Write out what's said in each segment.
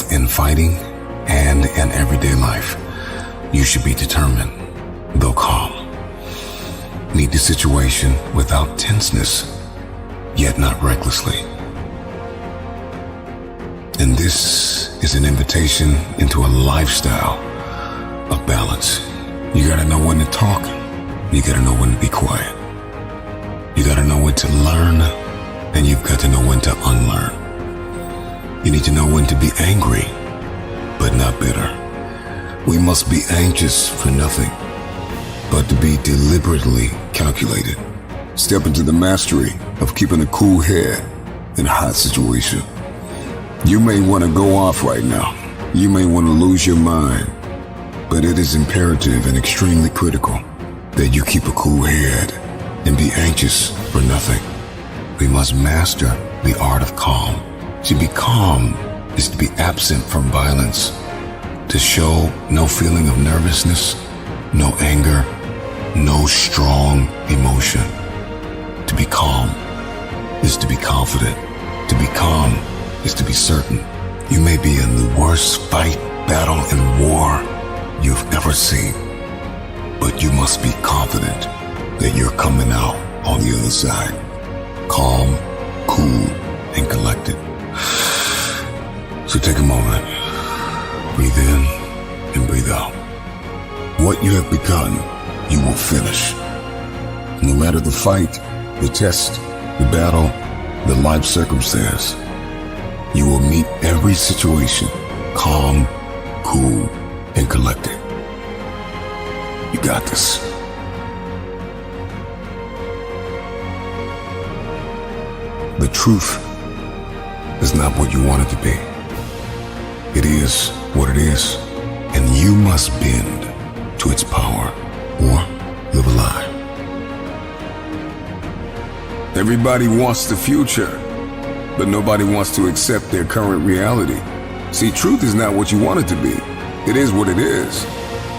both in fighting and in everyday life. You should be determined, though calm. Meet the situation without tenseness, yet not recklessly. And this is an invitation into a lifestyle of balance. You gotta know when to talk. You gotta know when to be quiet. You gotta know when to learn, and you've got to know when to unlearn. You need to know when to be angry, but not bitter. We must be anxious for nothing, but to be deliberately calculated. Step into the mastery of keeping a cool head in a hot situation. You may want to go off right now. You may want to lose your mind, but it is imperative and extremely critical that you keep a cool head and be anxious for nothing. We must master the art of calm. To be calm is to be absent from violence, to show no feeling of nervousness, no anger, no strong emotion. To be calm is to be confident. To be calm is to be certain. You may be in the worst fight, battle, and war you've ever seen, but you must be confident that you're coming out on the other side. Calm, cool, and collected. So take a moment, breathe in and breathe out. What you have begun, you will finish. No matter the fight, the test, the battle, the life circumstance, you will meet every situation calm, cool, and collected. You got this. The truth is not what you want it to be. It is what it is, and you must bend to its power or live a lie. Everybody wants the future, but nobody wants to accept their current reality. See, truth is not what you want it to be. It is what it is,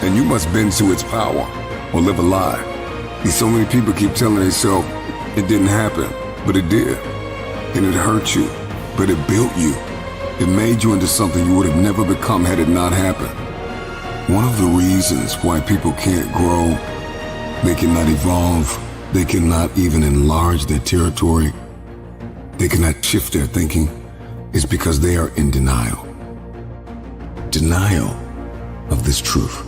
and you must bend to its power or live a lie. See, so many people keep telling themselves it didn't happen, but it did. And it hurt you, but it built you. It made you into something you would have never become had it not happened. One of the reasons why people can't grow, they cannot evolve, they cannot even enlarge their territory, they cannot shift their thinking, is because they are in denial. Denial of this truth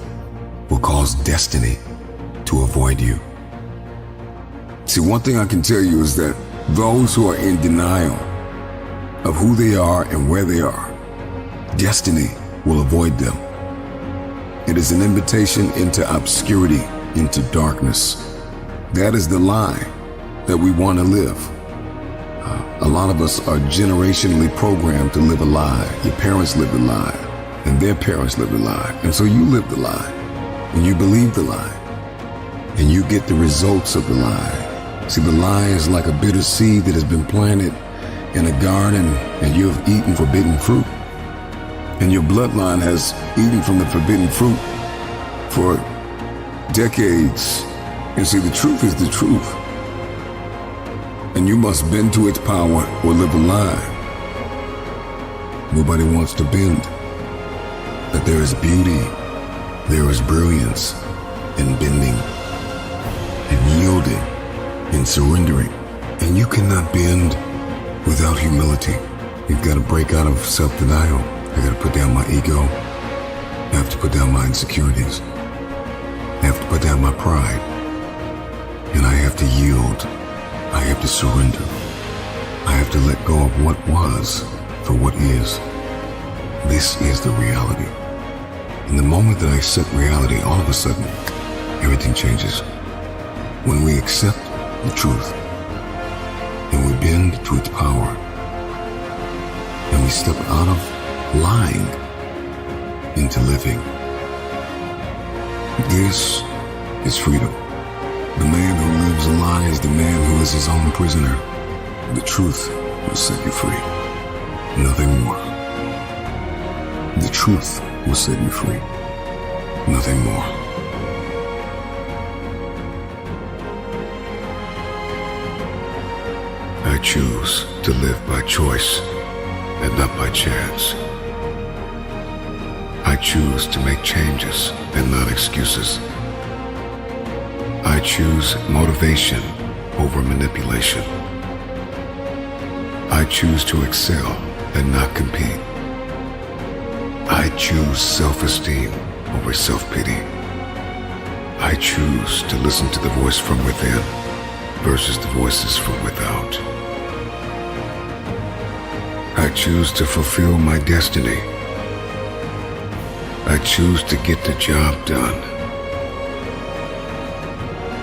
will cause destiny to avoid you. See, one thing I can tell you is that those who are in denial of who they are and where they are, destiny will avoid them. It is an invitation into obscurity, into darkness. That is the lie that we want to live. A lot of us are generationally programmed to live a lie. Your parents lived a lie, and their parents lived a lie. And so you live the lie, and you believe the lie, and you get the results of the lie. See, the lie is like a bitter seed that has been planted in a garden, and you have eaten forbidden fruit. And your bloodline has eaten from the forbidden fruit for decades. And see, the truth is the truth. And you must bend to its power or live a lie. Nobody wants to bend. That there is beauty, there is brilliance in bending and yielding and surrendering. And you cannot bend without humility. You've got to break out of self-denial. I got to put down my ego. I have to put down my insecurities. I have to put down my pride. And I have to yield. I have to surrender. I have to let go of what was for what is. This is the reality. In the moment that I accept reality, all of a sudden, everything changes. When we accept the truth, and we bend to its power, and we step out of lying into living. This is freedom. The man who lives a lie is the man who is his own prisoner. The truth will set you free. Nothing more. The truth will set you free. Nothing more. I choose to live by choice and not by chance. I choose to make changes and not excuses. I choose motivation over manipulation. I choose to excel and not compete. I choose self-esteem over self-pity. I choose to listen to the voice from within versus the voices from without. I choose to fulfill my destiny. I choose to get the job done.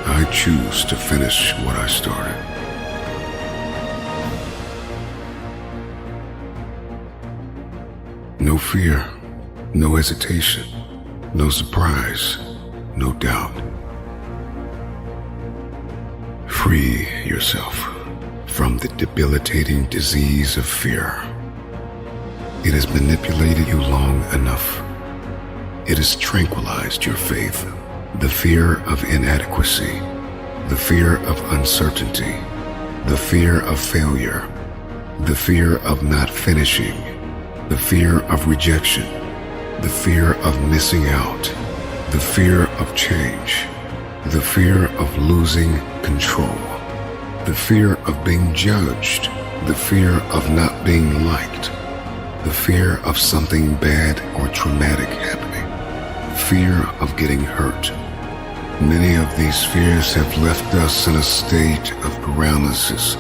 I choose to finish what I started. No fear, no hesitation, no surprise, no doubt. Free yourself from the debilitating disease of fear. It has manipulated you long enough. It has tranquilized your faith. The fear of inadequacy, the fear of uncertainty, the fear of failure, the fear of not finishing, the fear of rejection, the fear of missing out, the fear of change, the fear of losing control, the fear of being judged, the fear of not being liked, the fear of something bad or traumatic happening, fear of getting hurt. Many of these fears have left us in a state of paralysis,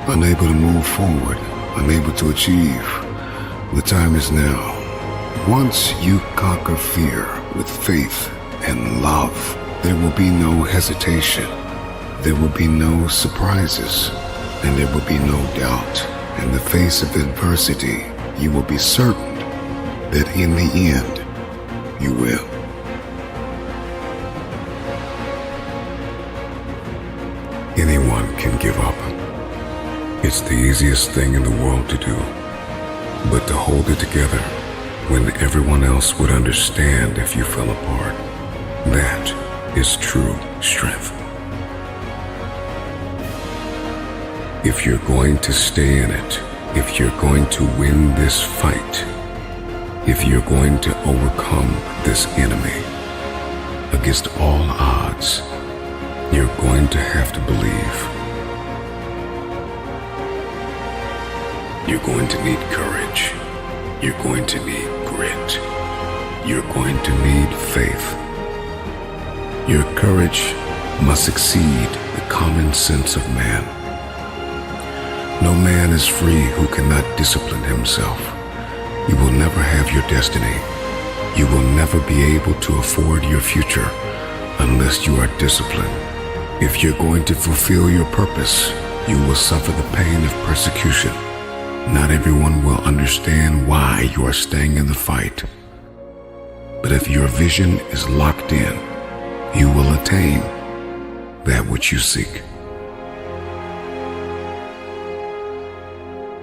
unable to move forward, unable to achieve. The time is now. Once you conquer fear with faith and love, there will be no hesitation, there will be no surprises, and there will be no doubt. In the face of adversity, you will be certain that in the end, you will. Anyone can give up. It's the easiest thing in the world to do. But to hold it together when everyone else would understand if you fell apart, that is true strength. If you're going to stay in it, if you're going to win this fight, if you're going to overcome this enemy, against all odds, you're going to have to believe. You're going to need courage. You're going to need grit. You're going to need faith. Your courage must exceed the common sense of man. No man is free who cannot discipline himself. You will never have your destiny. You will never be able to afford your future unless you are disciplined. If you're going to fulfill your purpose, you will suffer the pain of persecution. Not everyone will understand why you are staying in the fight. But if your vision is locked in, you will attain that which you seek.